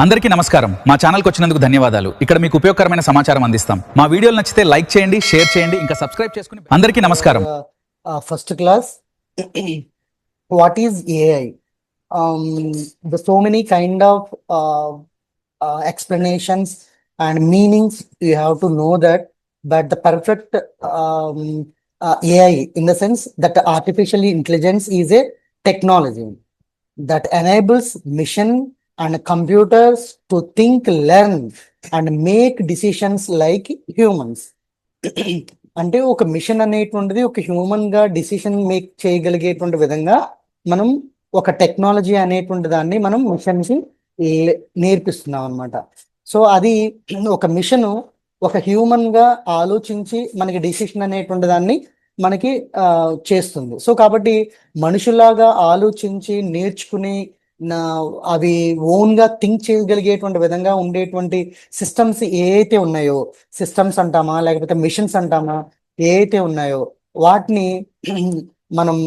అందరికీ నమస్కారం. మా ఛానల్కి వచ్చినందుకు ధన్యవాదాలు. ఇక్కడ మీకు ఉపయోగకరమైన సమాచారం అందిస్తాం. మా వీడియోలు నచ్చితే లైక్ చేయండి, షేర్ చేయండి, ఇంకా సబ్స్క్రైబ్ చేసుకుని. అందరికీ నమస్కారం. First class what is AI? The so many kind of explanations and meanings you have to know that, but the perfect AI in the sense that artificial intelligence is a technology that enables machine and computers to think, learn and make decisions like humans. అంటే ఒక machine అనేటువంటిది ఒక human గా decision make చేయగలిగేటువంటి విధంగా మనం ఒక technology అనేటువంటి దాన్ని మనం మిషన్ కి నేర్పిస్తున్నాం అనమాట. సో అది ఒక మిషన్ ఒక హ్యూమన్ గా ఆలోచించి మనకి డిసిషన్ అనేటువంటి దాన్ని మనకి చేస్తుంది. సో కాబట్టి మనుషులాగా ఆలోచించి నేర్చుకుని అవి ఓన్ గా థింక్ చేయగలిగేటువంటి విధంగా ఉండేటువంటి సిస్టమ్స్ ఏవైతే ఉన్నాయో, సిస్టమ్స్ అంటామా లేకపోతే మిషన్స్ అంటామా, ఏవైతే ఉన్నాయో వాటిని మనం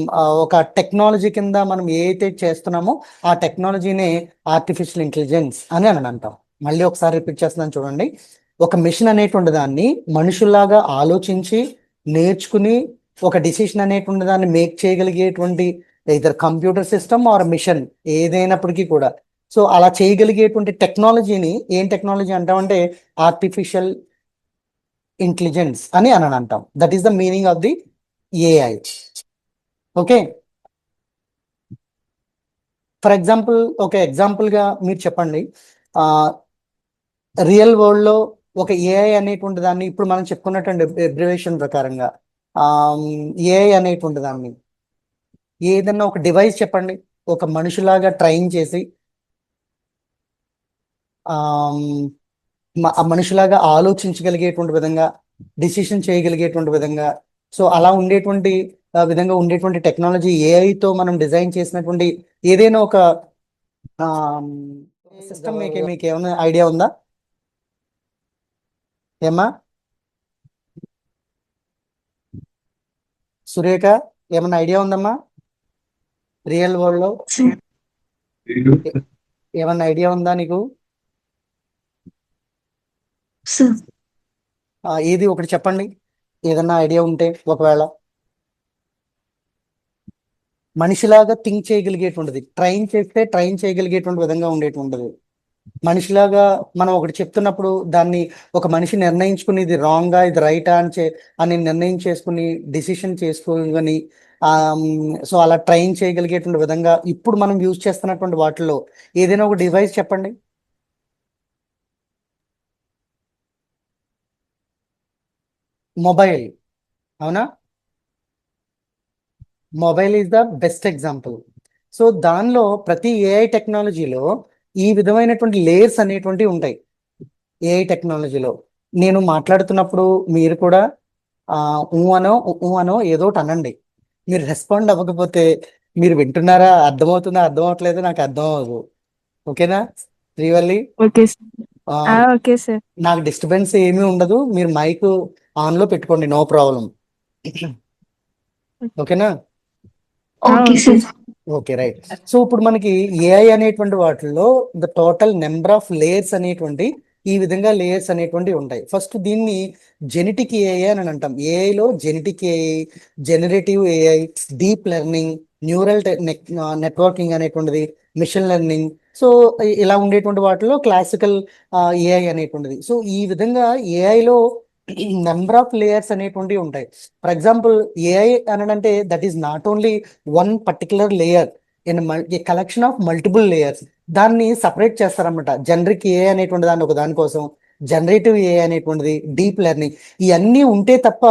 ఒక టెక్నాలజీ కింద మనం ఏదైతే చేస్తున్నామో ఆ టెక్నాలజీనే ఆర్టిఫిషియల్ ఇంటెలిజెన్స్ అని అంటాం. మళ్ళీ ఒకసారి రిపీట్ చేస్తున్నాను చూడండి. ఒక మిషన్ అనేటువంటి దాన్ని మనుషుల్లాగా ఆలోచించి నేర్చుకుని ఒక డిసిషన్ అనేటువంటి దాన్ని మేక్ చేయగలిగేటువంటి either computer system or machine ఏదైనప్పటికీ కూడా, సో అలా చేయగలిగేటువంటి టెక్నాలజీని ఏం టెక్నాలజీ అంటామంటే ఆర్టిఫిషియల్ ఇంటెలిజెన్స్ అని అంటాం. That is the meaning of the AI. Okay, for example ఒక ఎగ్జాంపుల్గా మీరు చెప్పండి, రియల్ వరల్డ్లో ఒక ఏఐ అనేటువంటి దాన్ని ఇప్పుడు మనం చెప్పుకున్నటువంటి అబ్రివేషన్ ప్రకారంగా ఏఐ అనేటువంటి దాన్ని ఏదన్నా ఒక డివైస్ చెప్పండి, ఒక మనుషులాగా ట్రైన్ చేసి మనుషులాగా ఆలోచించగలిగేటువంటి విధంగా, డిసిషన్ చేయగలిగేటువంటి విధంగా, సో అలా ఉండేటువంటి విధంగా ఉండేటువంటి టెక్నాలజీ ఏఐతో మనం డిజైన్ చేసినటువంటి ఏదైనా ఒక సిస్టమ్ మీకు ఏమైనా ఐడియా ఉందా? ఏమా సురేఖ, ఏమన్నా ఐడియా ఉందమ్మా? రియల్ వరల్డ్ లో ఏమన్నా ఐడియా ఉందా నీకు? ఏది ఒకటి చెప్పండి, ఏదన్నా ఐడియా ఉంటే. ఒకవేళ మనిషిలాగా థింక్ చేయగలిగేటువంటిది, ట్రైన్ చేస్తే ట్రైన్ చేయగలిగేటువంటి విధంగా ఉండేటువంటిది, మనిషిలాగా మనం ఒకటి చెప్తున్నప్పుడు దాన్ని ఒక మనిషి నిర్ణయించుకుని ఇది రాంగా ఇది రైటా అని నిర్ణయం చేసుకుని డిసిషన్ చేసుకొని సో అలా ట్రైన్ చేయగలిగేటువంటి విధంగా ఇప్పుడు మనం యూజ్ చేస్తున్నటువంటి వాటిల్లో ఏదైనా ఒక డివైస్ చెప్పండి. మొబైల్, అవునా? Mobile is the best example. So దానిలో ప్రతి ఏఐ టెక్నాలజీలో ఈ విధమైనటువంటి లేయర్స్ అనేటువంటివి ఉంటాయి. ఏఐ టెక్నాలజీలో నేను మాట్లాడుతున్నప్పుడు మీరు కూడా అనో ఏదో ఒకటి అనండి. మీరు రెస్పాండ్ అవ్వకపోతే మీరు వింటున్నారా, అర్థమవుతుందా, అర్థం అవట్లేదు నాకు అర్థం అవ్వదు. ఓకేనా శ్రీవల్లి? నాకు డిస్టర్బెన్స్ ఏమీ ఉండదు, మీరు మైక్ ఆన్ లో పెట్టుకోండి, నో ప్రాబ్లం. ఓకేనా? Okay, right. సో ఇప్పుడు మనకి ఏఐ అనేటువంటి వాటిల్లో the total number of layers అనేటువంటి ఈ విధంగా లేయర్స్ అనేటువంటి ఉంటాయి. ఫస్ట్ దీన్ని జెనెటిక్ ఏఐ అని అంటాం. ఏఐలో genetic AI, generative AI, deep learning, neural networking అనేటువంటిది, మిషన్ లెర్నింగ్, సో ఇలా ఉండేటువంటి వాటిలో క్లాసికల్ ఏఐ అనేటువంటిది. సో ఈ విధంగా ఏఐలో నెంబర్ ఆఫ్ లేయర్స్ అనేటువంటివి ఉంటాయి. ఫర్ ఎగ్జాంపుల్ ఏఐ అనంటే that is not only one particular layer in collection of multiple layers. దాన్ని సపరేట్ చేస్తారన్నమాట. జనరిక్ ఏఐ అనేటువంటి దాన్ని ఒక దానికోసం, జనరేటివ్ ఏఐ అనేటువంటిది, డీప్ లెర్నింగ్, ఇవన్నీ ఉంటే తప్ప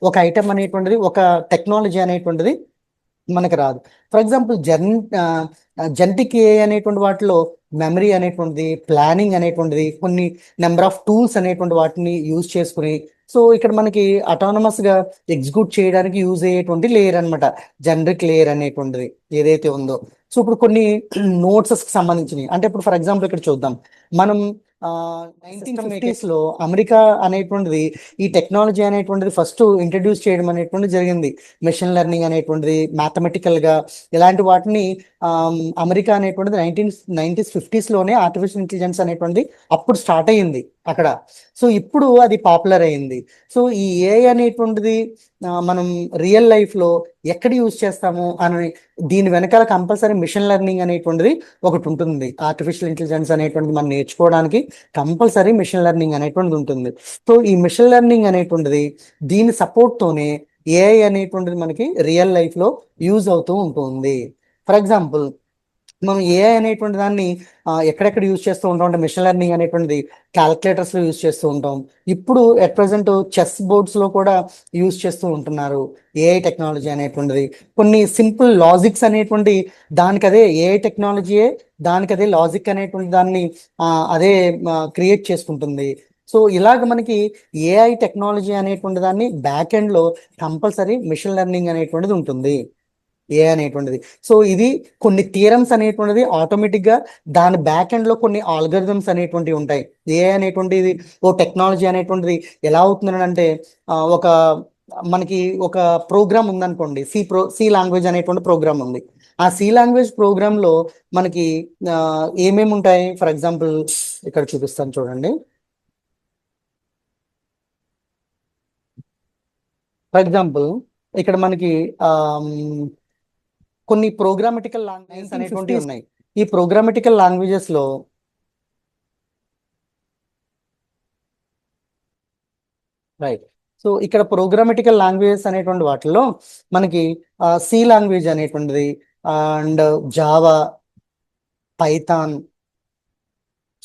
ఒక ఐటమ్ అనేటువంటిది, ఒక టెక్నాలజీ అనేటువంటిది మనకి రాదు. ఫర్ ఎగ్జాంపుల్ జెనెటిక్ ఏఐ అనేటువంటి వాటిలో మెమరీ అనేటువంటిది, ప్లానింగ్ అనేటువంటిది, కొన్ని నెంబర్ ఆఫ్ టూల్స్ అనేటువంటి వాటిని యూజ్ చేసుకుని, సో ఇక్కడ మనకి అటానమస్ గా ఎగ్జిక్యూట్ చేయడానికి యూజ్ అయ్యేటువంటి లేయర్ అనమాట జనరిక్ లేయర్ అనేటువంటిది ఏదైతే ఉందో. సో ఇప్పుడు కొన్ని నోట్స్ కి సంబంధించినవి అంటే ఇప్పుడు ఫర్ ఎగ్జాంపుల్ ఇక్కడ చూద్దాం. మనం 1950s లో అమెరికా అనేటువంటిది ఈ టెక్నాలజీ అనేటువంటిది ఫస్ట్ ఇంట్రడ్యూస్ చేయడం అనేటువంటిది జరిగింది. మెషిన్ లెర్నింగ్ అనేటువంటిది, మ్యాథమెటికల్ గా ఇలాంటి వాటిని అమెరికా అనేటువంటిది 1990s 50s ఆర్టిఫిషియల్ ఇంటెలిజెన్స్ అనేటువంటిది అప్పుడు స్టార్ట్ అయ్యింది అక్కడ. సో ఇప్పుడు అది పాపులర్ అయింది. సో ఈ ఏఐ అనేటువంటిది మనం రియల్ లైఫ్లో ఎక్కడ యూజ్ చేస్తాము అని దీని వెనకాల కంపల్సరీ మిషన్ లెర్నింగ్ అనేటువంటిది ఒకటి ఉంటుంది. ఆర్టిఫిషియల్ ఇంటెలిజెన్స్ అనేటువంటిది మనం నేర్చుకోవడానికి కంపల్సరీ మిషన్ లెర్నింగ్ అనేటువంటిది ఉంటుంది. సో ఈ మిషన్ లెర్నింగ్ అనేటువంటిది దీని సపోర్ట్తోనే ఏఐ అనేటువంటిది మనకి రియల్ లైఫ్లో యూజ్ అవుతూ ఉంటుంది. ఫర్ ఎగ్జాంపుల్, మనం ఏఐ అనేటువంటి దాన్ని ఎక్కడెక్కడ యూజ్ చేస్తూ ఉంటాం అంటే మిషన్ లెర్నింగ్ అనేటువంటిది క్యాలిక్యులేటర్స్లో యూజ్ చేస్తూ ఉంటాం. ఇప్పుడు ఎట్ ప్రజెంట్ చెస్ బోర్డ్స్లో కూడా యూజ్ చేస్తూ ఉంటున్నారు ఏఐ టెక్నాలజీ అనేటువంటిది. కొన్ని సింపుల్ లాజిక్స్ అనేటువంటి దానికదే ఏఐ టెక్నాలజీయే దానికదే లాజిక్ అనేటువంటి దాన్ని అదే క్రియేట్ చేసుకుంటుంది. సో ఇలాగ మనకి ఏఐ టెక్నాలజీ అనేటువంటి దాన్ని బ్యాక్ ఎండ్లో కంపల్సరీ మిషన్ లెర్నింగ్ అనేటువంటిది ఉంటుంది ఏ అనేటువంటిది. సో ఇది కొన్ని థియరమ్స్ అనేటువంటిది ఆటోమేటిక్గా దాని బ్యాక్ ఎండ్లో కొన్ని ఆల్గరిథమ్స్ అనేటువంటివి ఉంటాయి. ఏ అనేటువంటిది ఓ టెక్నాలజీ అనేటువంటిది ఎలా అవుతుందని అంటే ఒక మనకి ఒక ప్రోగ్రామ్ ఉందనుకోండి, సి లాంగ్వేజ్ అనేటువంటి ప్రోగ్రామ్ ఉంది. ఆ సి లాంగ్వేజ్ ప్రోగ్రాంలో మనకి ఏమేమి ఉంటాయి? ఫర్ ఎగ్జాంపుల్ ఇక్కడ చూపిస్తాను చూడండి. ఫర్ ఎగ్జాంపుల్ ఇక్కడ మనకి కొన్ని ప్రోగ్రామటికల్ లాంగ్వేజెస్ అనేటువంటివి ఉన్నాయి. ఈ ప్రోగ్రామటికల్ లాంగ్వేజెస్ లో రైట్, సో ఇక్కడ ప్రోగ్రామటికల్ లాంగ్వేజెస్ అనేటువంటి వాటిల్లో మనకి సి లాంగ్వేజ్ అనేటువంటిది అండ్ జావా, పైథాన్,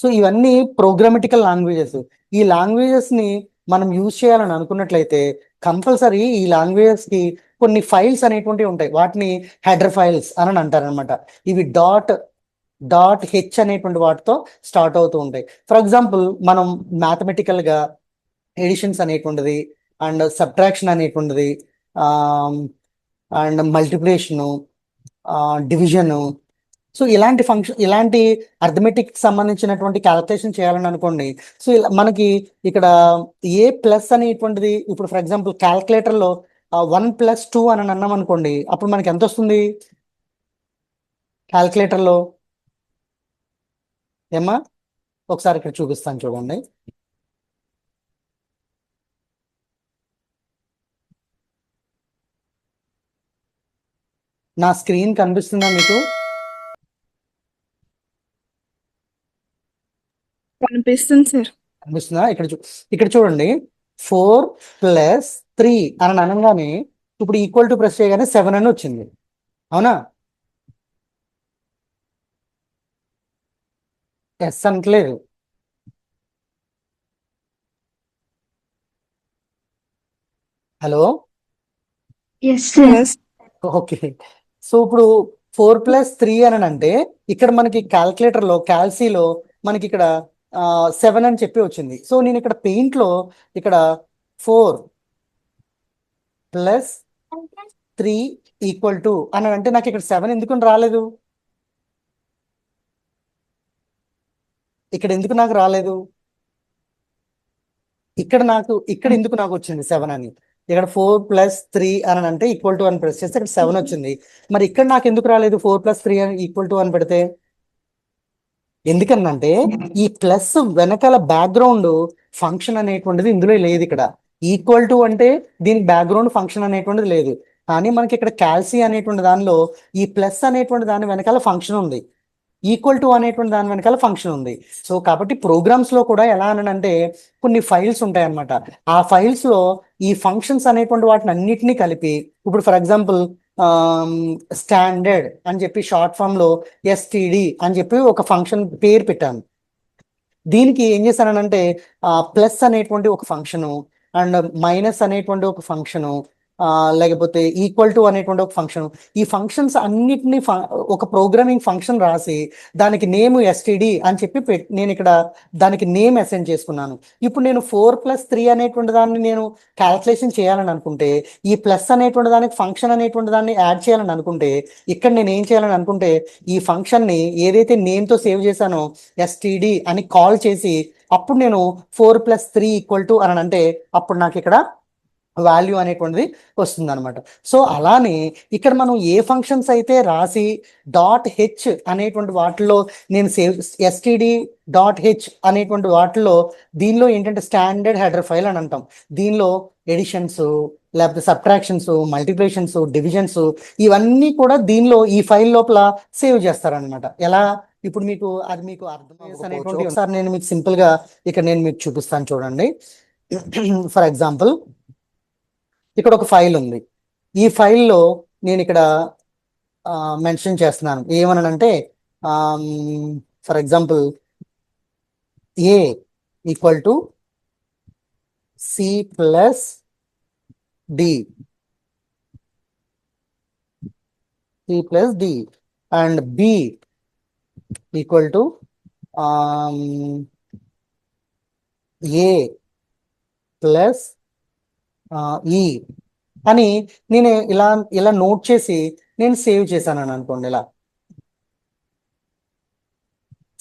సో ఇవన్నీ ప్రోగ్రామటికల్ లాంగ్వేజెస్. ఈ లాంగ్వేజెస్ ని మనం యూజ్ చేయాలని అనుకున్నట్లయితే కంపల్సరీ ఈ లాంగ్వేజెస్ కి కొన్ని ఫైల్స్ అనేటువంటివి ఉంటాయి. వాటిని హెడర్ ఫైల్స్ అని అంటారు అనమాట. ఇవి డాట్ హెచ్ అనేటువంటి వాటితో స్టార్ట్ అవుతూ ఉంటాయి. ఫర్ ఎగ్జాంపుల్, మనం మ్యాథమెటికల్ గా ఎడిషన్స్ అనేటువంటిది అండ్ సబ్ట్రాక్షన్ అనేటువంటిది అండ్ మల్టిప్లికేషను, డివిజను, సో ఇలాంటి అర్థమెటిక్ సంబంధించినటువంటి క్యాలిక్యులేషన్ చేయాలని అనుకోండి. సో మనకి ఇక్కడ ఏ ప్లస్ అనేటువంటిది ఇప్పుడు ఫర్ ఎగ్జాంపుల్ క్యాలిక్యులేటర్లో 1+2 అని అన్నాం అనుకోండి, అప్పుడు మనకి ఎంత వస్తుంది క్యాలిక్యులేటర్లో? ఏమా ఒకసారి ఇక్కడ చూపిస్తాను చూడండి. నా స్క్రీన్ కనిపిస్తుందా మీకు? కనిపిస్తుంది సార్. కనిపిస్తుందా? ఇక్కడ చూడండి, 4+3 అని అనగానే ఇప్పుడు ఈక్వల్ టు ప్రెస్ చేయగానే 7 అని వచ్చింది, అవునా? ఎస్ అనట్లేదు. Hello, okay. సో ఇప్పుడు 4+3 అని అంటే ఇక్కడ మనకి క్యాల్కులేటర్ లో క్యాల్సీలో మనకి ఇక్కడ 7 అని చెప్పి వచ్చింది. సో నేను ఇక్కడ పెయింట్ లో ఇక్కడ 4+3 = అని అంటే నాకు ఇక్కడ 7 ఎందుకు రాలేదు? ఇక్కడ ఎందుకు నాకు రాలేదు? ఇక్కడ ఎందుకు నాకు వచ్చింది 7 అని? ఇక్కడ 4+3 అని అంటే = అని ప్రెస్ చేస్తే ఇక్కడ 7 వచ్చింది. మరి ఇక్కడ నాకు ఎందుకు రాలేదు 4+3 అని = అని పెడితే? ఎందుకనంటే ఈ ప్లస్ వెనకాల బ్యాక్గ్రౌండ్ ఫంక్షన్ అనేటువంటిది ఇందులో లేదు. ఇక్కడ = అంటే దీనికి బ్యాక్గ్రౌండ్ ఫంక్షన్ అనేటువంటిది లేదు. కానీ మనకి ఇక్కడ క్యాల్సీ అనేటువంటి దానిలో ఈ ప్లస్ అనేటువంటి దాని వెనకాల ఫంక్షన్ ఉంది, = అనేటువంటి దాని వెనకాల ఫంక్షన్ ఉంది. సో కాబట్టి ప్రోగ్రామ్స్ లో కూడా ఎలా అనంటే కొన్ని ఫైల్స్ ఉంటాయి అన్నమాట. ఆ ఫైల్స్ లో ఈ ఫంక్షన్స్ అనేటువంటి వాటిని అన్నిటినీ కలిపి, ఇప్పుడు ఫర్ ఎగ్జాంపుల్ స్టాండర్డ్ అని చెప్పి షార్ట్ ఫామ్ లో STD అని చెప్పి ఒక ఫంక్షన్ పేరు పెట్టాను. దీనికి ఏం చేశానంటే ప్లస్ అనేటువంటి ఒక ఫంక్షను అండ్ మైనస్ అనేటువంటి ఒక ఫంక్షను లేకపోతే = అనేటువంటి ఒక ఫంక్షన్, ఈ ఫంక్షన్స్ అన్నిటినీ ఒక ప్రోగ్రామింగ్ ఫంక్షన్ రాసి దానికి నేమ్ STD అని చెప్పి నేను ఇక్కడ దానికి నేమ్ అసైన్ చేసుకున్నాను. ఇప్పుడు నేను 4+3 అనేటువంటి దాన్ని నేను క్యాల్కులేషన్ చేయాలని అనుకుంటే, ఈ ప్లస్ అనేటువంటి దానికి ఫంక్షన్ అనేటువంటి దాన్ని యాడ్ చేయాలని అనుకుంటే, ఇక్కడ నేను ఏం చేయాలని అనుకుంటే ఈ ఫంక్షన్ని ఏదైతే నేమ్తో సేవ్ చేశానో STD అని కాల్ చేసి అప్పుడు నేను 4+3 = అని అంటే అప్పుడు నాకు ఇక్కడ వాల్యూ అనేటువంటిది వస్తుంది అనమాట. సో అలానే ఇక్కడ మనం ఏ ఫంక్షన్స్ అయితే రాసి డాట్ హెచ్ అనేటువంటి వాటిలో నేను సేవ్ ఎస్టిడి డాట్ హెచ్ అనేటువంటి వాటిలో దీనిలో ఏంటంటే స్టాండర్డ్ హెడర్ ఫైల్ అని అంటాం. దీనిలో ఎడిషన్స్ లేకపోతే సబ్ట్రాక్షన్స్, మల్టిప్లికేషన్స్, డివిజన్స్ ఇవన్నీ కూడా దీనిలో ఈ ఫైల్ లోపల సేవ్ చేస్తారనమాట. ఎలా ఇప్పుడు మీకు అది మీకు అర్థం ఒకసారి నేను మీకు సింపుల్ గా ఇక్కడ నేను మీకు చూపిస్తాను చూడండి. ఫర్ ఎగ్జాంపుల్ ఇక్కడ ఒక ఫైల్ ఉంది. ఈ ఫైల్లో నేను ఇక్కడ మెన్షన్ చేస్తున్నాను ఏమనంటే for example a equal to c plus d and b equal to a plus e అని నేను ఇలా ఇలా నోట్ చేసి నేను సేవ్ చేశాను అని అనుకోండి. ఇలా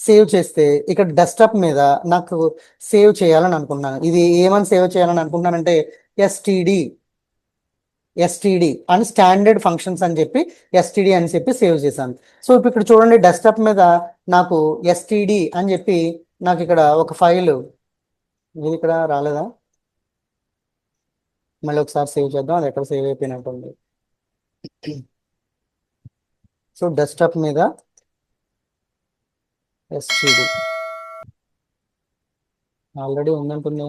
సేవ్ చేస్తే ఇక్కడ డెస్క్టాప్ మీద నాకు సేవ్ చేయాలని అనుకున్నాను. ఇది ఏమని సేవ్ చేయాలని అనుకుంటున్నానంటే ఎస్టిడి అని స్టాండర్డ్ ఫంక్షన్స్ అని చెప్పి ఎస్టిడి అని చెప్పి సేవ్ చేశాను. సో ఇప్పుడు ఇక్కడ చూడండి డెస్క్టాప్ మీద నాకు ఎస్టిడి అని చెప్పి నాకు ఇక్కడ ఒక ఫైల్ ఇది ఇక్కడ రాలేదా? మళ్ళీ ఒకసారి సేవ్ చేద్దాం. అది ఎక్కడ సేవ్ అయిపోయినట్టుంది. సో డెస్క్టాప్ మీద ఎస్టిడి ఆల్రెడీ ఉందంటుంది.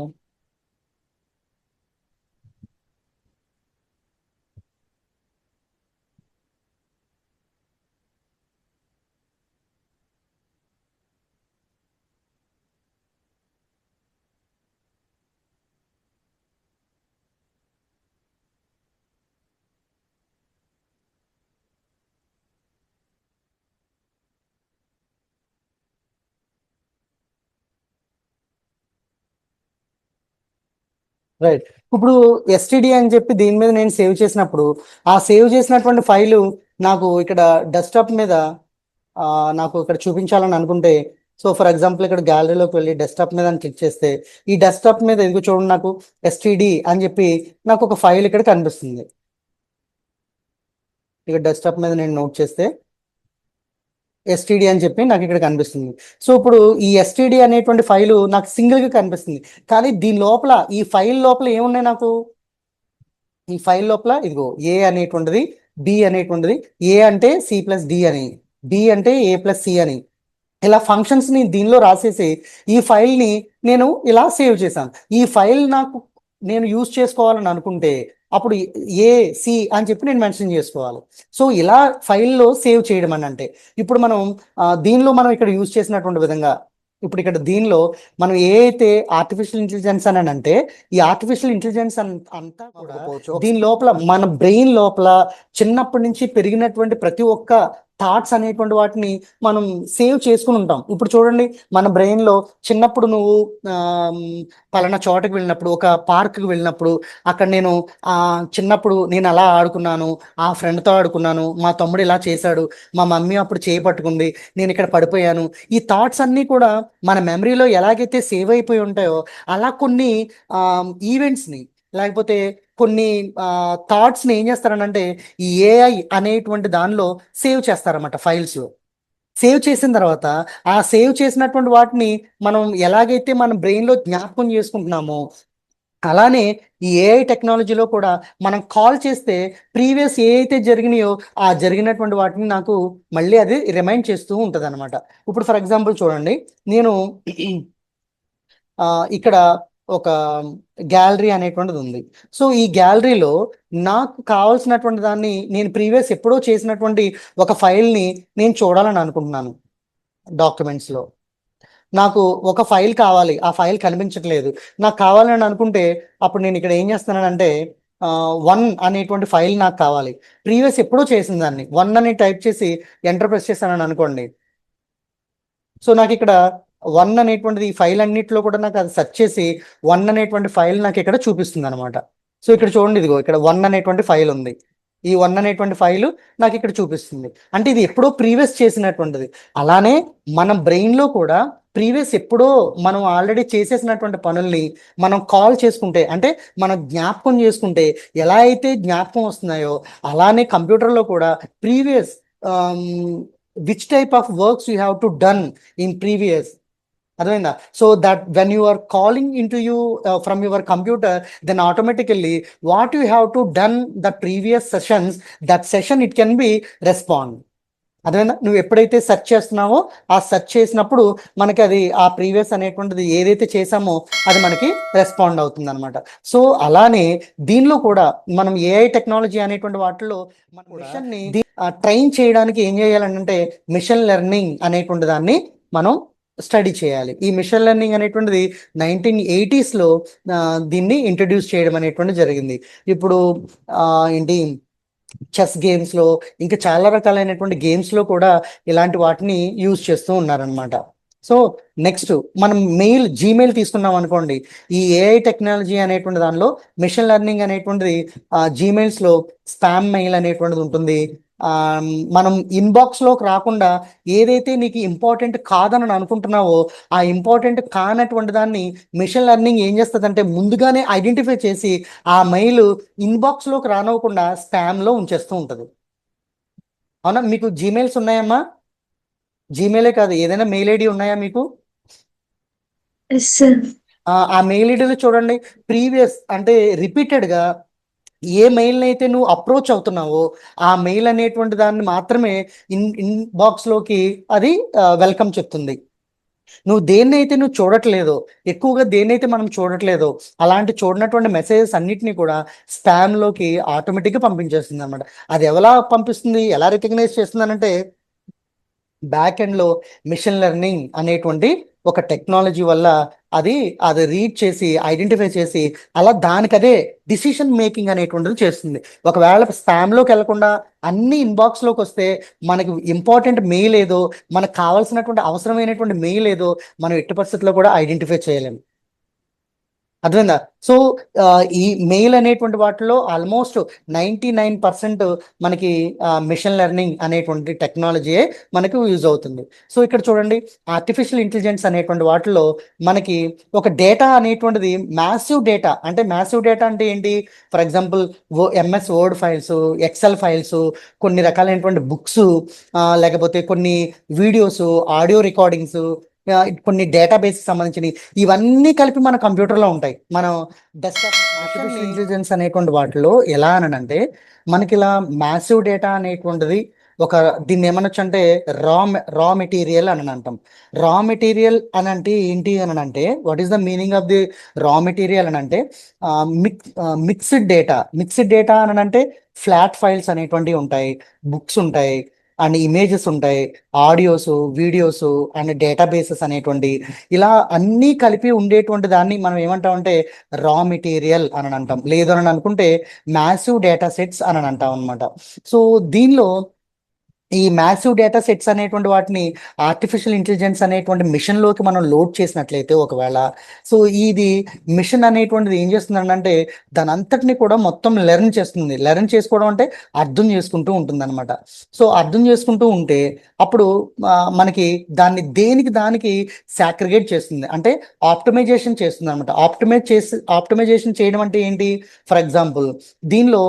రైట్. ఇప్పుడు ఎస్టిడి అని చెప్పి దీని మీద నేను సేవ్ చేసినప్పుడు ఆ సేవ్ చేసినటువంటి ఫైలు నాకు ఇక్కడ డెస్క్టాప్ మీద నాకు ఇక్కడ చూపించాలని అనుకుంటే, సో ఫర్ ఎగ్జాంపుల్ ఇక్కడ గ్యాలరీలోకి వెళ్ళి డెస్క్టాప్ మీద క్లిక్ చేస్తే ఈ డెస్క్టాప్ మీద ఎందుకు చూడండి నాకు ఎస్టిడి అని చెప్పి నాకు ఒక ఫైల్ ఇక్కడ కనిపిస్తుంది. ఇక్కడ డెస్క్టాప్ మీద నేను నోట్ చేస్తే ఎస్టిడి అని చెప్పి నాకు ఇక్కడ కనిపిస్తుంది. సో ఇప్పుడు ఈ ఎస్టిడి అనేటువంటి ఫైలు నాకు సింగిల్ గా కనిపిస్తుంది. కానీ దీని లోపల ఈ ఫైల్ లోపల ఏమున్నాయి నాకు? ఈ ఫైల్ లోపల ఇదిగో ఏ అనేటువంటిది, బి అనేటువంటిది, ఏ అంటే సి ప్లస్ డి అని, బి అంటే ఏ ప్లస్ సి అని, ఇలా ఫంక్షన్స్ ని దీనిలో రాసేసి ఈ ఫైల్ ని నేను ఇలా సేవ్ చేశాను. ఈ ఫైల్ నాకు నేను యూజ్ చేసుకోవాలని అనుకుంటే అప్పుడు ఏ సి అని చెప్పి నేను మెన్షన్ చేసుకోవాలి. సో ఇలా ఫైల్లో సేవ్ చేయడం అని అంటే ఇప్పుడు మనం దీనిలో మనం ఇక్కడ యూజ్ చేసినటువంటి విధంగా ఇప్పుడు ఇక్కడ దీనిలో మనం ఏ అయితే ఆర్టిఫిషియల్ ఇంటెలిజెన్స్ అని అంటే ఈ ఆర్టిఫిషియల్ ఇంటెలిజెన్స్ అంతా కూడా దీని లోపల మన బ్రెయిన్ లోపల చిన్నప్పటి నుంచి పెరిగినటువంటి ప్రతి ఒక్క థాట్స్ అనేటువంటి వాటిని మనం సేవ్ చేసుకుని ఉంటాం. ఇప్పుడు చూడండి మన బ్రెయిన్ లో చిన్నప్పుడు నువ్వు పలానా చోటకి వెళ్ళినప్పుడు ఒక పార్క్కి వెళ్ళినప్పుడు అక్కడ నేను చిన్నప్పుడు నేను అలా ఆడుకున్నాను, ఆ ఫ్రెండ్తో ఆడుకున్నాను, మా తమ్ముడు ఇలా చేశాడు, మా మమ్మీ అప్పుడు చేపట్టుకుంది, నేను ఇక్కడ పడిపోయాను. ఈ థాట్స్ అన్నీ కూడా మన మెమరీలో ఎలాగైతే సేవ్ అయిపోయి ఉంటాయో అలా కొన్ని ఈవెంట్స్ని లేకపోతే కొన్ని థాట్స్ని ఏం చేస్తారనంటే ఈ ఏఐ అనేటువంటి దానిలో సేవ్ చేస్తారన్నమాట. ఫైల్స్లో సేవ్ చేసిన తర్వాత ఆ సేవ్ చేసినటువంటి వాటిని మనం ఎలాగైతే మన బ్రెయిన్లో జ్ఞాపకం చేసుకుంటున్నామో అలానే ఈ ఏఐ టెక్నాలజీలో కూడా మనం కాల్ చేస్తే ప్రీవియస్ ఏ అయితే జరిగినాయో ఆ జరిగినటువంటి వాటిని నాకు మళ్ళీ అది రిమైండ్ చేస్తూ ఉంటుంది అనమాట. ఇప్పుడు ఫర్ ఎగ్జాంపుల్ చూడండి నేను ఇక్కడ ఒక గ్యాలరీ అనేటువంటిది ఉంది. సో ఈ గ్యాలరీలో నాకు కావాల్సినటువంటి దాన్ని నేను ప్రీవియస్ ఎప్పుడో చేసినటువంటి ఒక ఫైల్ని నేను చూడాలని అనుకుంటున్నాను. డాక్యుమెంట్స్లో నాకు ఒక ఫైల్ కావాలి, ఆ ఫైల్ కనిపించట్లేదు, నాకు కావాలని అనుకుంటే అప్పుడు నేను ఇక్కడ ఏం చేస్తున్నానంటే 1 అనేటువంటి ఫైల్ నాకు కావాలి. ప్రీవియస్ ఎప్పుడో చేసిన దాన్ని 1 అని టైప్ చేసి ఎంటర్ ప్రెస్ చేశానని అనుకోండి. సో నాకు ఇక్కడ 1 అనేటువంటిది ఈ ఫైల్ అన్నిటిలో కూడా నాకు అది సెర్చ్ చేసి 1 అనేటువంటి ఫైల్ నాకు ఇక్కడ చూపిస్తుంది అనమాట. సో ఇక్కడ చూడండి ఇదిగో ఇక్కడ 1 అనేటువంటి ఫైల్ ఉంది. ఈ 1 అనేటువంటి ఫైలు నాకు ఇక్కడ చూపిస్తుంది. అంటే ఇది ఎప్పుడో ప్రీవియస్ చేసినటువంటిది. అలానే మన బ్రెయిన్లో కూడా ప్రీవియస్ ఎప్పుడో మనం ఆల్రెడీ చేసేసినటువంటి పనుల్ని మనం కాల్ చేసుకుంటే, అంటే మనం జ్ఞాపకం చేసుకుంటే ఎలా అయితే జ్ఞాపకం వస్తున్నాయో అలానే కంప్యూటర్లో కూడా previous which type of works you have to done in previous, అర్థమైందా? So that when you are calling in to you from your computer, then automatically what you have to done the previous sessions, that session it can be respond. అదేనా, నువ్వు ఎప్పుడైతే search చేస్తున్నావో ఆ search చేసినప్పుడు మనకి అది ఆ ప్రీవియస్ అనేటువంటిది ఏదైతే చేసామో అది మనకి రెస్పాండ్ అవుతుంది అనమాట. సో అలానే దీనిలో కూడా మనం ఏఐ టెక్నాలజీ అనేటువంటి వాటిలో మన మిషన్ని ట్రైన్ చేయడానికి ఏం చేయాలంటే మిషన్ లెర్నింగ్ అనేటువంటి దాన్ని మనం స్టడీ చేయాలి. ఈ మిషన్ లెర్నింగ్ అనేటువంటిది 1980s దీన్ని ఇంట్రడ్యూస్ చేయడం అనేటువంటిది జరిగింది. ఇప్పుడు ఏంటి చెస్ గేమ్స్లో ఇంకా చాలా రకాలైనటువంటి గేమ్స్లో కూడా ఇలాంటి వాటిని యూజ్ చేస్తూ ఉన్నారనమాట. సో నెక్స్ట్ మనం జీమెయిల్ తీసుకున్నాం అనుకోండి, ఈ ఏఐ టెక్నాలజీ అనేటువంటి దానిలో మిషన్ లెర్నింగ్ అనేటువంటిది జీమెయిల్స్లో స్పామ్ మెయిల్ అనేటువంటిది ఉంటుంది. మనం ఇన్బాక్స్లోకి రాకుండా ఏదైతే నీకు ఇంపార్టెంట్ కాదని అనుకుంటున్నావో ఆ ఇంపార్టెంట్ కానటువంటి దాన్ని మిషన్ లెర్నింగ్ ఏం చేస్తుందంటే ముందుగానే ఐడెంటిఫై చేసి ఆ మెయిల్ ఇన్బాక్స్లోకి రానివ్వకుండా స్పామ్లో ఉంచేస్తూ ఉంటుంది. అవునా? మీకు జీమెయిల్స్ ఉన్నాయమ్మా? జీమెయిలే కాదు, ఏదైనా మెయిల్ ఐడి ఉన్నాయా మీకు? ఆ మెయిల్ ఐడిలో చూడండి, ప్రీవియస్ అంటే రిపీటెడ్గా ఏ మెయిల్ని అయితే నువ్వు అప్రోచ్ అవుతున్నావో ఆ మెయిల్ అనేటువంటి దాన్ని మాత్రమే ఇన్బాక్స్లోకి అది వెల్కమ్ చెప్తుంది. నువ్వు దేన్నైతే నువ్వు చూడట్లేదో, ఎక్కువగా దేన్నైతే మనం చూడట్లేదో అలాంటి చూడనటువంటి మెసేజెస్ అన్నిటినీ కూడా స్పామ్లోకి ఆటోమేటిక్గా పంపించేస్తుంది అనమాట. అది ఎలా పంపిస్తుంది, ఎలా రికగ్నైజ్ చేస్తుంది అంటే బ్యాక్ ఎండ్లో మిషన్ లెర్నింగ్ అనేటువంటి ఒక టెక్నాలజీ వల్ల అది రీడ్ చేసి ఐడెంటిఫై చేసి అలా దానికదే డిసిషన్ మేకింగ్ అనేటువంటిది చేస్తుంది. ఒకవేళ స్పామ్లోకి వెళ్లకుండా అన్ని ఇన్బాక్స్లోకి వస్తే మనకి ఇంపార్టెంట్ మెయిల్ ఏదో, మనకు కావాల్సినటువంటి అవసరమైనటువంటి మెయిల్ ఏదో మనం ఎట్టి పరిస్థితుల్లో కూడా ఐడెంటిఫై చేయలేము. అర్థమైందా? సో ఈ మెయిల్ అనేటువంటి వాటిలో ఆల్మోస్ట్ 99% మనకి మిషన్ లెర్నింగ్ అనేటువంటి టెక్నాలజీయే మనకు యూజ్ అవుతుంది. సో ఇక్కడ చూడండి, ఆర్టిఫిషియల్ ఇంటెలిజెన్స్ అనేటువంటి వాటిలో మనకి ఒక డేటా అనేటువంటిది మ్యాసివ్ డేటా, అంటే మ్యాసివ్ డేటా అంటే ఏంటి? For example MS word files, XL files, కొన్ని రకాలైనటువంటి బుక్స్, లేకపోతే కొన్ని వీడియోస్, ఆడియో రికార్డింగ్స్, కొన్ని డేటాబేస్ సంబంధించినవి, ఇవన్నీ కలిపి మన కంప్యూటర్లో ఉంటాయి. మనం డెస్క్టాప్ ఆర్టిఫిషియల్ ఇంటెలిజెన్స్ అనేటువంటి వాటిలో ఎలా అనంటే మనకి ఇలా మ్యాసివ్ డేటా అనేటువంటిది దీన్ని ఏమనొచ్చు అంటే రా మెటీరియల్ అని అంటాం. రా మెటీరియల్ అని అంటే ఏంటి అని అంటే, what is the meaning of the raw material అని అంటే మిక్స్డ్ డేటా అని అంటే ఫ్లాట్ ఫైల్స్ అనేటువంటివి ఉంటాయి, బుక్స్ ఉంటాయి, అండ్ ఇమేజెస్ ఉంటాయి, ఆడియోస్, వీడియోస్ అండ్ డేటాబేసెస్ అనేటువంటి ఇలా అన్నీ కలిపి ఉండేటువంటి దాన్ని మనం ఏమంటామంటే రా మెటీరియల్ అని అంటాం. లేదు అని అనుకుంటే మ్యాసివ్ డేటా సెట్స్ అని అంటాం అనమాట. సో దీనిలో ఈ మ్యాసివ్ డేటా సెట్స్ అనేటువంటి వాటిని ఆర్టిఫిషియల్ ఇంటెలిజెన్స్ అనేటువంటి మిషన్లోకి మనం లోడ్ చేసినట్లయితే ఒకవేళ, సో ఇది మిషన్ అనేటువంటిది ఏం చేస్తుందంటే దాని అంతటిని కూడా మొత్తం లెర్న్ చేస్తుంది. లెర్న్ చేసుకోవడం అంటే అర్థం చేసుకుంటూ ఉంటుంది అనమాట. సో అర్థం చేసుకుంటూ ఉంటే అప్పుడు మనకి దేనికి దానికి సాక్రిగేట్ చేస్తుంది, అంటే ఆప్టిమైజేషన్ చేస్తుంది అనమాట. ఆప్టిమైజేషన్ చేయడం అంటే ఏంటి? ఫర్ ఎగ్జాంపుల్ దీనిలో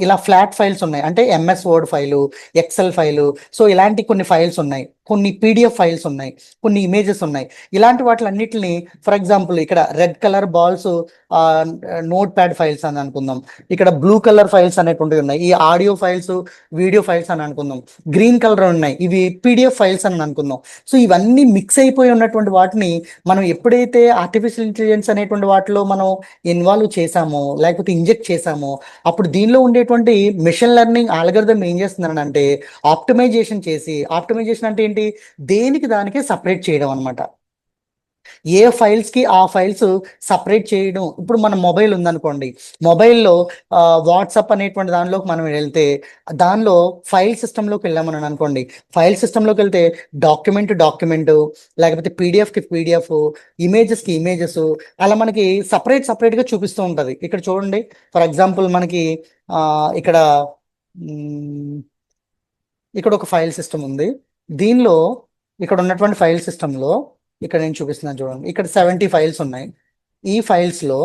ఇలా ఫ్లాట్ ఫైల్స్ ఉన్నాయి, అంటే MS Word file, excel file, so ఇలాంటి కొన్ని ఫైల్స్ ఉన్నాయి, కొన్ని పీడిఎఫ్ ఫైల్స్ ఉన్నాయి, కొన్ని ఇమేజెస్ ఉన్నాయి. ఇలాంటి వాటిలన్నిటిని ఫర్ ఎగ్జాంపుల్ ఇక్కడ red colour balls note pad files అని అనుకుందాం, ఇక్కడ బ్లూ కలర్ ఫైల్స్ అనేటువంటివి ఉన్నాయి, ఈ ఆడియో ఫైల్స్, వీడియో ఫైల్స్ అని అనుకుందాం, గ్రీన్ కలర్ ఉన్నాయి, ఇవి పీడిఎఫ్ ఫైల్స్ అని అనుకుందాం. సో ఇవన్నీ మిక్స్ అయిపోయి ఉన్నటువంటి వాటిని మనం ఎప్పుడైతే ఆర్టిఫిషియల్ ఇంటెలిజెన్స్ అనేటువంటి వాటిలో మనం ఇన్వాల్వ్ చేసామో లేకపోతే ఇంజెక్ట్ చేసామో అప్పుడు దీనిలో ఉండేటువంటి మిషన్ లెర్నింగ్ ఆల్గరిథం ఏం చేస్తుందని అంటే ఆప్టిమైజేషన్ అంటే ఏంటి? దేనికి దానికే సపరేట్ చేయడం అనమాట. ఏ ఫైల్స్కి ఆ ఫైల్స్ సపరేట్ చేయడం. ఇప్పుడు మన మొబైల్ ఉందనుకోండి, మొబైల్లో వాట్సాప్ అనేటువంటి దానిలోకి మనం వెళ్తే దానిలో ఫైల్ సిస్టంలోకి వెళ్ళామని అనుకోండి, ఫైల్ సిస్టంలోకి వెళ్తే డాక్యుమెంట్ లేకపోతే పీడిఎఫ్కి పీడిఎఫ్, ఇమేజెస్కి ఇమేజెస్, అలా మనకి సపరేట్గా చూపిస్తూ ఉంటుంది. ఇక్కడ చూడండి, ఫర్ ఎగ్జాంపుల్ మనకి ఇక్కడ ఇక్కడ ఒక ఫైల్ సిస్టమ్ ఉంది. దీనిలో ఇక్కడ ఉన్నటువంటి ఫైల్ సిస్టంలో ఇక్కడ నేను చూపిస్తున్నాను చూడండి, ఇక్కడ 70 ఫైల్స్ ఉన్నాయి. ఈ ఫైల్స్లో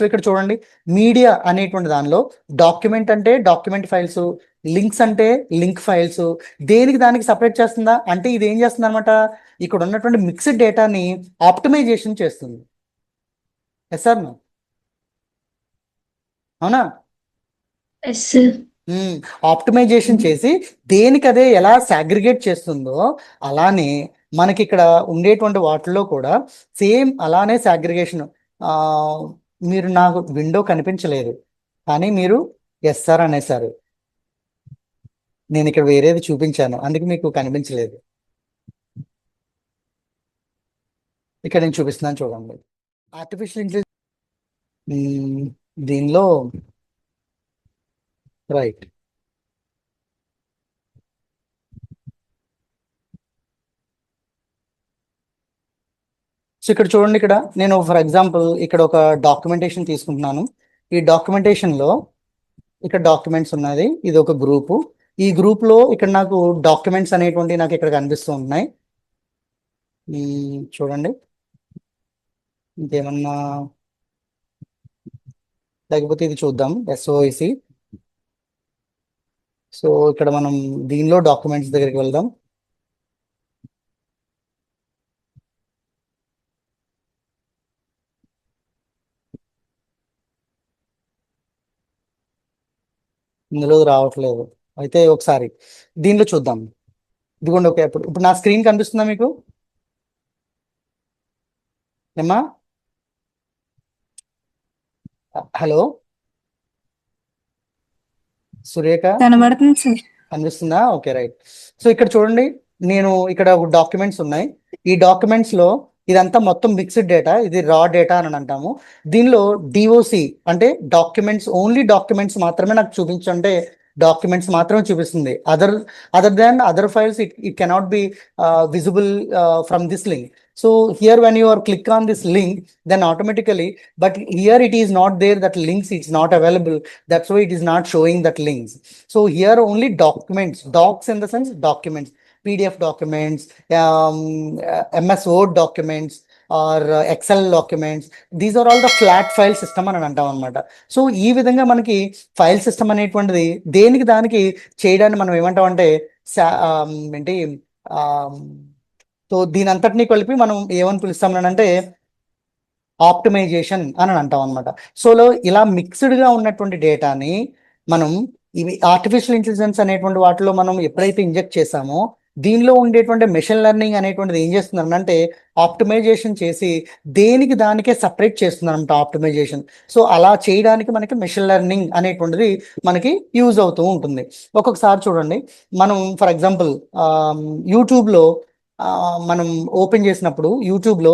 ఇక్కడ చూడండి, మీడియా అనేటువంటి దానిలో డాక్యుమెంట్ అంటే డాక్యుమెంట్ ఫైల్స్, లింక్స్ అంటే లింక్ ఫైల్స్, దేనికి దానికి సపరేట్ చేస్తుందా అంటే ఇది ఏం చేస్తుంది అనమాట, ఇక్కడ ఉన్నటువంటి మిక్స్డ్ డేటాని ఆప్టిమైజేషన్ చేస్తుంది. Yes sir no? అవునా? ఆప్టిమైజేషన్ చేసి దేనికి అదే ఎలా సాగ్రిగేట్ చేస్తుందో అలానే మనకి ఇక్కడ ఉండేటువంటి వాటిల్లో కూడా సేమ్ అలానే సాగ్రిగేషన్. మీరు నాకు విండో కనిపించలేదు కానీ మీరు ఎస్ సార్ అనేసారు. నేను ఇక్కడ వేరేది చూపించాను అందుకే మీకు కనిపించలేదు. ఇక్కడ నేను చూపిస్తున్నాను చూడండి. ఆర్టిఫిషియల్ ఇంటెలిజెన్స్ దీనిలో రైట్. సో ఇక్కడ చూడండి, ఇక్కడ నేను ఫర్ ఎగ్జాంపుల్ ఇక్కడ ఒక డాక్యుమెంటేషన్ తీసుకుంటున్నాను. ఈ డాక్యుమెంటేషన్లో ఇక్కడ డాక్యుమెంట్స్ ఉన్నది, ఇది ఒక గ్రూపు. ఈ గ్రూప్లో ఇక్కడ నాకు డాక్యుమెంట్స్ అనేటువంటి నాకు ఇక్కడ కనిపిస్తూ ఉన్నాయి. చూడండి ఇంకేమన్నా లేకపోతే ఇది చూద్దాం, SOIC. సో ఇక్కడ మనం దీనిలో డాక్యుమెంట్స్ దగ్గరికి వెళ్దాం. ఇందులో రావట్లేదు, అయితే ఒకసారి దీనిలో చూద్దాం. ఇదిగోండి, ఓకే. ఇప్పుడు నా స్క్రీన్ కనిపిస్తుందా మీకు? ఏమ్మా, హలో సురేఖ కనబడుతుంది సార్. కనిపిస్తుందా? Okay right. సో ఇక్కడ చూడండి, నేను ఇక్కడ డాక్యుమెంట్స్ ఉన్నాయి. ఈ డాక్యుమెంట్స్ లో ఇదంతా మొత్తం మిక్స్డ్ డేటా, ఇది రా డేటా అని అంటాము. దీనిలో DOC అంటే డాక్యుమెంట్స్, ఓన్లీ డాక్యుమెంట్స్ మాత్రమే నాకు చూపించంటే డాక్యుమెంట్స్ మాత్రమే చూపిస్తుంది. Other than other files it cannot be visible from this link. So here when you are click on this link, then automatically, but here it is not there, that links it's not available. That's why it is not showing that links. So here only documents, docs in the sense documents, PDF documents, MS Word documents or Excel documents. These are all the flat file system అని అంటాం అనమాట. So ఈ విధంగా మనకి file system అనేటువంటిది దేనికి దానికి చేయడానికి మనం ఏమంటాం అంటే ఏంటి, సో దీని అంతటినీ కలిపి మనం ఏమని పిలుస్తాం అంటే ఆప్టిమైజేషన్ అని అంటాం అనమాట. సోలో ఇలా మిక్స్డ్గా ఉన్నటువంటి డేటాని మనం ఇవి ఆర్టిఫిషియల్ ఇంటెలిజెన్స్ అనేటువంటి వాటిలో మనం ఎప్పుడైతే ఇంజెక్ట్ చేసామో దీనిలో ఉండేటువంటి మెషిన్ లెర్నింగ్ అనేటువంటిది ఏం చేస్తుంది అంటే ఆప్టిమైజేషన్ చేసి దేనికి దానికే సపరేట్ చేస్తుంది అనమాట ఆప్టిమైజేషన్. సో అలా చేయడానికి మనకి మెషిన్ లెర్నింగ్ అనేటువంటిది మనకి యూజ్ అవుతూ ఉంటుంది. ఒక్కొక్కసారి చూడండి, మనం ఫర్ ఎగ్జాంపుల్ యూట్యూబ్లో మనం ఓపెన్ చేసినప్పుడు యూట్యూబ్లో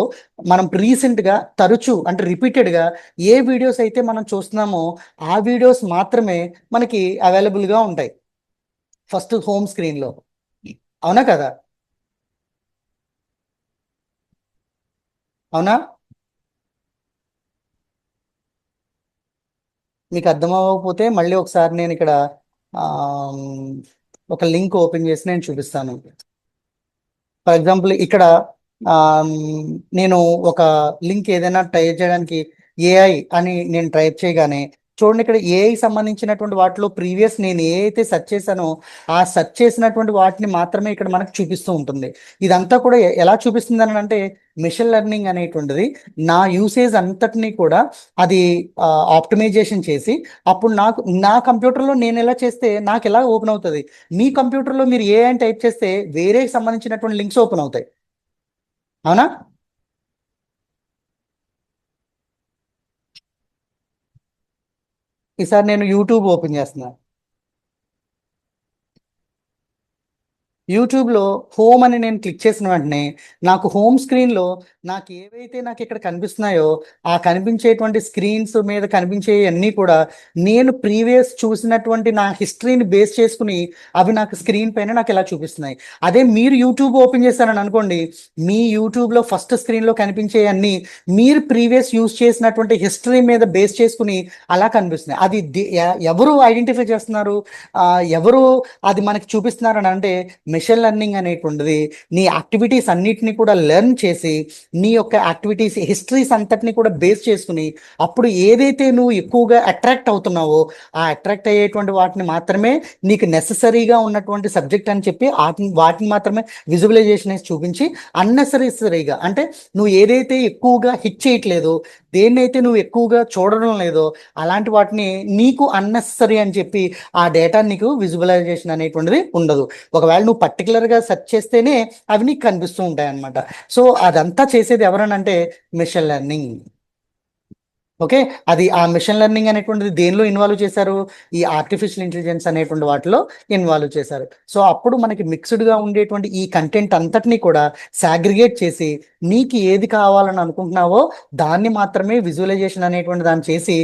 మనం రీసెంట్గా తరచూ అంటే రిపీటెడ్గా ఏ వీడియోస్ అయితే మనం చూస్తున్నామో ఆ వీడియోస్ మాత్రమే మనకి అవైలబుల్గా ఉంటాయి ఫస్ట్ హోమ్ స్క్రీన్లో. అవునా కదా? అవునా? మీకు అర్థం అవ్వకపోతే మళ్ళీ ఒకసారి నేను ఇక్కడ ఒక లింక్ ఓపెన్ చేసి నేను చూపిస్తాను. ఫర్ ఎగ్జాంపుల్ ఇక్కడ నేను ఒక లింక్ ఏదైనా టైప్ చేయడానికి AI అని నేను టైప్ చేయగానే చూడండి, ఇక్కడ AI సంబంధించినటువంటి వాటిలో ప్రీవియస్ నేను ఏ అయితే సెర్చ్ చేశానో ఆ సెర్చ్ చేసినటువంటి వాటిని మాత్రమే ఇక్కడ మనకు చూపిస్తూ ఉంటుంది. ఇదంతా కూడా ఎలా చూపిస్తుంది అని అంటే మెషిన్ లెర్నింగ్ అనేటువంటిది నా యూసేజ్ అంతటినీ కూడా అది ఆప్టిమైజేషన్ చేసి అప్పుడు నా కంప్యూటర్లో నేను ఎలా చేస్తే నాకు ఎలా ఓపెన్ అవుతుంది, మీ కంప్యూటర్లో మీరు AI అని టైప్ చేస్తే వేరే సంబంధించినటువంటి లింక్స్ ఓపెన్ అవుతాయి. అవునా? ఈసారి నేను యూట్యూబ్ ఓపెన్ చేస్తున్నాను. యూట్యూబ్లో హోమ్ అని నేను క్లిక్ చేసిన వెంటనే నాకు హోమ్ స్క్రీన్లో నాకు ఏవైతే నాకు ఇక్కడ కనిపిస్తున్నాయో ఆ కనిపించేటువంటి స్క్రీన్స్ మీద కనిపించే అన్నీ కూడా నేను ప్రీవియస్ చూసినటువంటి నా హిస్టరీని బేస్ చేసుకుని అవి నాకు స్క్రీన్ పైన నాకు ఇలా చూపిస్తున్నాయి. అదే మీరు యూట్యూబ్ ఓపెన్ చేస్తారని అనుకోండి, మీ యూట్యూబ్లో ఫస్ట్ స్క్రీన్లో కనిపించే అన్నీ మీరు ప్రీవియస్ యూజ్ చేసినటువంటి హిస్టరీ మీద బేస్ చేసుకుని అలా కనిపిస్తున్నాయి. అది ఎవరు ఐడెంటిఫై చేస్తున్నారు, ఎవరు అది మనకి చూపిస్తున్నారు అని అంటే మెషిన్ లెర్నింగ్ అనేటువంటిది నీ యాక్టివిటీస్ అన్నిటిని కూడా లెర్న్ చేసి నీ యొక్క యాక్టివిటీస్ హిస్టరీస్ అంతటిని కూడా బేస్ చేసుకుని అప్పుడు ఏదైతే నువ్వు ఎక్కువగా అట్రాక్ట్ అవుతున్నావో ఆ అట్రాక్ట్ అయ్యేటువంటి వాటిని మాత్రమే నీకు నెససరీగా ఉన్నటువంటి సబ్జెక్ట్ అని చెప్పి వాటిని మాత్రమే విజువలైజేషన్ వేసి చూపించి అన్నెసరీగా అంటే నువ్వు ఏదైతే ఎక్కువగా హిట్ చేయట్లేదో దేన్నైతే నువ్వు ఎక్కువగా చూడడం లేదో అలాంటి వాటిని నీకు అన్నెసరీ అని చెప్పి ఆ డేటా నీకు విజువలైజేషన్ అనేటువంటిది ఉండదు. ఒకవేళ నువ్వు పర్టికులర్గా సెర్చ్ చేస్తేనే అవి నీకు కనిపిస్తూ ఉంటాయి అన్నమాట. సో అదంతా చేసేది ఎవరనంటే మెషిన్ లెర్నింగ్. ఓకే, అది ఆ మిషన్ లెర్నింగ్ అనేటువంటిది దేనిలో ఇన్వాల్వ్ చేశారు? ఈ ఆర్టిఫిషియల్ ఇంటెలిజెన్స్ అనేటువంటి వాటిలో ఇన్వాల్వ్ చేశారు. సో అప్పుడు మనకి మిక్స్డ్గా ఉండేటువంటి ఈ కంటెంట్ అంతటినీ కూడా సాగ్రిగేట్ చేసి నీకు ఏది కావాలని అనుకుంటున్నావో దాన్ని మాత్రమే విజువలైజేషన్ అనేటువంటి దాన్ని చేసి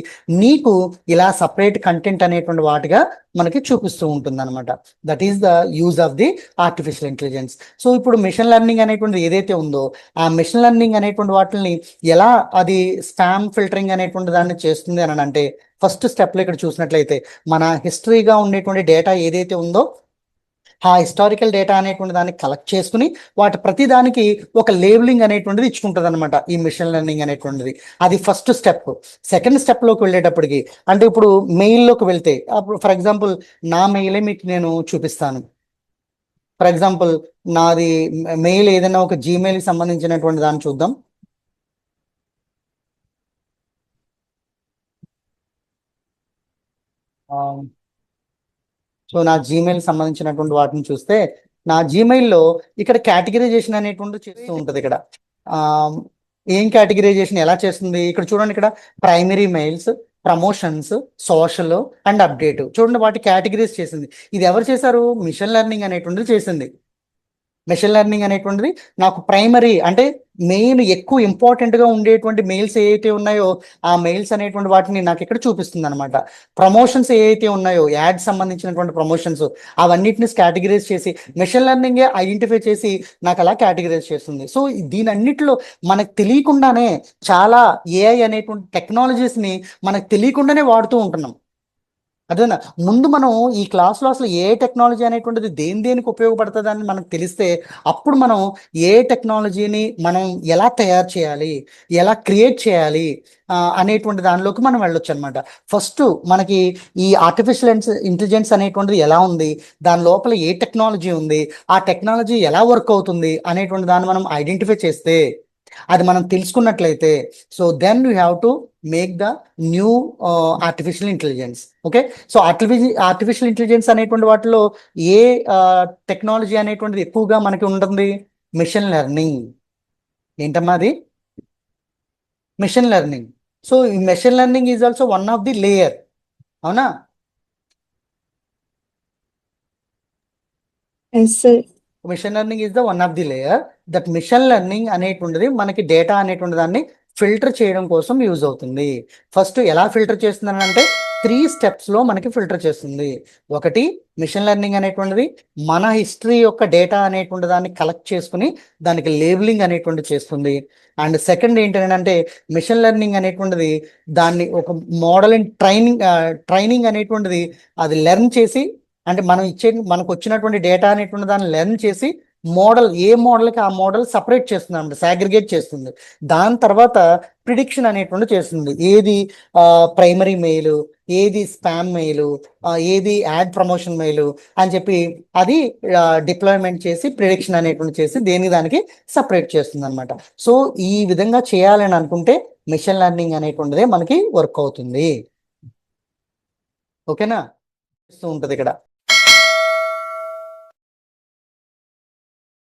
నీకు ఇలా సపరేట్ కంటెంట్ అనేటువంటి వాటిగా మనకి చూపిస్తూ ఉంటుంది అనమాట. That is the use of the artificial intelligence. So ఇప్పుడు మిషన్ లెర్నింగ్ అనేటువంటిది ఏదైతే ఉందో ఆ మిషన్ లెర్నింగ్ అనేటువంటి వాటిని ఎలా అది స్పామ్ ఫిల్టరింగ్ అనేటువంటి దాన్ని చేస్తుంది అని అంటే ఫస్ట్ స్టెప్లో ఇక్కడ చూసినట్లయితే మన హిస్టరీగా ఉండేటువంటి డేటా ఏదైతే ఉందో ఆ హిస్టారికల్ డేటా అనేటువంటి దాన్ని కలెక్ట్ చేసుకుని వాటి ప్రతి దానికి ఒక లేబులింగ్ అనేటువంటిది ఇచ్చుకుంటుంది అనమాట ఈ మిషన్ లెర్నింగ్ అనేటువంటిది. అది ఫస్ట్ స్టెప్. సెకండ్ స్టెప్లోకి వెళ్ళేటప్పటికి అంటే ఇప్పుడు మెయిల్లోకి వెళ్తే అప్పుడు ఫర్ ఎగ్జాంపుల్ నా మెయిలే మీకు నేను చూపిస్తాను. ఫర్ ఎగ్జాంపుల్ నాది మెయిల్ ఏదైనా ఒక జీమెయిల్కి సంబంధించినటువంటి దాన్ని చూద్దాం. సో నా జీమెయిల్ సంబంధించినటువంటి వాటిని చూస్తే నా జీమెయిల్లో ఇక్కడ కేటగిరైజేషన్ అనేటువంటి చేస్తూ ఉంటుంది. ఇక్కడ ఏం కేటగిరైజేషన్ ఎలా చేస్తుంది ఇక్కడ చూడండి. ఇక్కడ primary mails, promotions, social and update చూడండి వాటి కేటగిరీస్ చేసింది. ఇది ఎవరు చేశారు? మిషన్ లెర్నింగ్ అనేటువంటిది చేసింది. మెషిన్ లెర్నింగ్ అనేటువంటిది నాకు ప్రైమరీ అంటే మెయిన్ ఎక్కువ ఇంపార్టెంట్గా ఉండేటువంటి మెయిల్స్ ఏవైతే ఉన్నాయో ఆ మెయిల్స్ అనేటువంటి వాటిని నాకు ఇక్కడ చూపిస్తుంది అనమాట. ప్రమోషన్స్ ఏవైతే ఉన్నాయో యాడ్ సంబంధించినటువంటి ప్రమోషన్స్ అవన్నిటిని కేటగిరైజ్ చేసి మెషిన్ లెర్నింగే ఐడెంటిఫై చేసి నాకు అలా కేటగిరైజ్ చేస్తుంది. సో దీని అన్నిటిలో మనకు తెలియకుండానే చాలా ఏఐ అనేటువంటి టెక్నాలజీస్ని మనకు తెలియకుండానే వాడుతూ ఉంటున్నాం. అదేనా ముందు మనం ఈ క్లాస్లో అసలు ఏ టెక్నాలజీ అనేటువంటిది దేనికి ఉపయోగపడుతుంది అని మనకు తెలిస్తే అప్పుడు మనం ఏ టెక్నాలజీని మనం ఎలా తయారు చేయాలి, ఎలా క్రియేట్ చేయాలి అనేటువంటి దానిలోకి మనం వెళ్ళొచ్చు అనమాట. ఫస్ట్ మనకి ఈ ఆర్టిఫిషియల్ ఇంటెలిజెన్స్ అనేటువంటిది ఎలా ఉంది, దాని లోపల ఏ టెక్నాలజీ ఉంది, ఆ టెక్నాలజీ ఎలా వర్క్ అవుతుంది అనేటువంటి దాన్ని మనం ఐడెంటిఫై చేస్తే అది మనం తెలుసుకున్నట్లయితే so then you have to make the new artificial intelligence. Okay, so artificial intelligence అనేటువంటి వాటిలో ఏ టెక్నాలజీ అనేటువంటిది ఎక్కువగా మనకి ఉంటుంది? Machine learning. ఏంటమ్మా అది? Machine learning. సో ఈ machine learning is also one of the layer. అవునా? Machine learning is the one of the layer. That machine learning అనేటువంటిది మనకి డేటా అనేటువంటి దాన్ని ఫిల్టర్ చేయడం కోసం యూజ్ అవుతుంది. ఫస్ట్ ఎలా ఫిల్టర్ చేస్తుంది అంటే 3 స్టెప్స్లో మనకి ఫిల్టర్ చేస్తుంది. ఒకటి మిషన్ లెర్నింగ్ అనేటువంటిది మన హిస్టరీ యొక్క డేటా అనేటువంటి దాన్ని కలెక్ట్ చేసుకుని దానికి లేబులింగ్ అనేటువంటి చేస్తుంది. అండ్ సెకండ్ ఏంటంటే మిషన్ లెర్నింగ్ అనేటువంటిది దాన్ని ఒక మోడల్ ఇన్ ట్రైనింగ్ అనేటువంటిది అది లెర్న్ చేసి అంటే మనకు వచ్చినటువంటి డేటా అనేటువంటి దాన్ని లెర్న్ చేసి మోడల్ ఏ మోడల్కి ఆ మోడల్ సపరేట్ చేస్తుంది అన్నమాట, సాగ్రిగేట్ చేస్తుంది. దాని తర్వాత ప్రిడిక్షన్ అనేటువంటి చేస్తుంది. ఏది ప్రైమరీ మెయిల్, ఏది స్పామ్ మెయిల్, ఏది యాడ్ ప్రమోషన్ మెయిల్ అని చెప్పి అది డిప్లాయ్మెంట్ చేసి ప్రిడిక్షన్ అనేటువంటి చేసి దానికి సపరేట్ చేస్తుంది అనమాట. సో ఈ విధంగా చేయాలని అనుకుంటే మిషన్ లెర్నింగ్ అనేటువంటిదే మనకి వర్క్ అవుతుంది. ఓకేనా? ఉంటుంది ఇక్కడ.